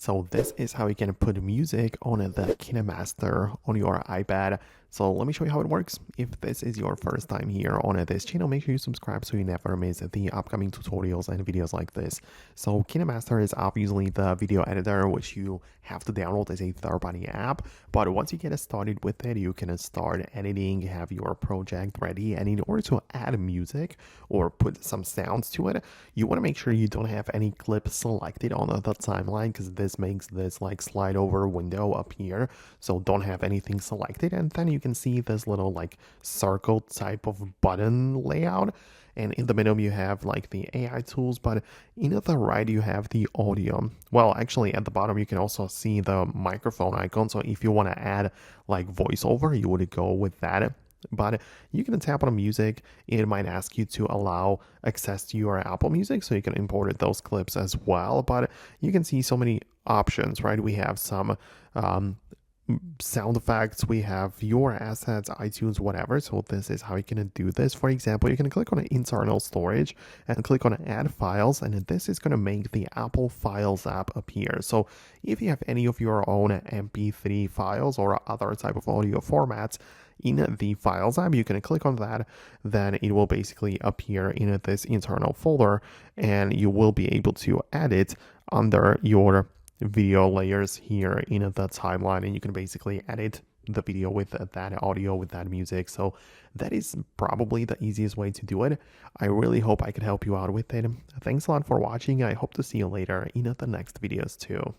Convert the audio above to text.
So this is how you can put music on the Kinemaster on your iPad. So let me show you how it works. If this is your first time here on this channel, make sure you subscribe so you never miss the upcoming tutorials and videos like this. So Kinemaster is obviously the video editor which you have to download as a third-party app. But once you get started with it, you can start editing, have your project ready. And in order to add music or put some sounds to it, you want to make sure you don't have any clips selected on the timeline, because this makes this like slide over window appear. So don't have anything selected, and then you can see this little like circle type of button layout, and in the middle you have like the AI tools, but in the right you have the audio. Well, actually at the bottom you can also see the microphone icon, so if you want to add like voiceover, you would go with that. But you can tap on music. It might ask you to allow access to your Apple Music, so you can import those clips as well. But you can see so many options, right? We have some sound effects, we have your assets, iTunes, whatever. So this is how you can do this. For example, you can click on internal storage and click on add files, and this is going to make the Apple Files app appear. So if you have any of your own MP3 files or other type of audio formats in the Files app, you can click on that, then it will basically appear in this internal folder, and you will be able to add it under your video layers here in the timeline, and you can basically edit the video with that audio, with that music. So that is probably the easiest way to do it. I really hope I could help you out with it. Thanks a lot for watching. I hope to see you later in the next videos too.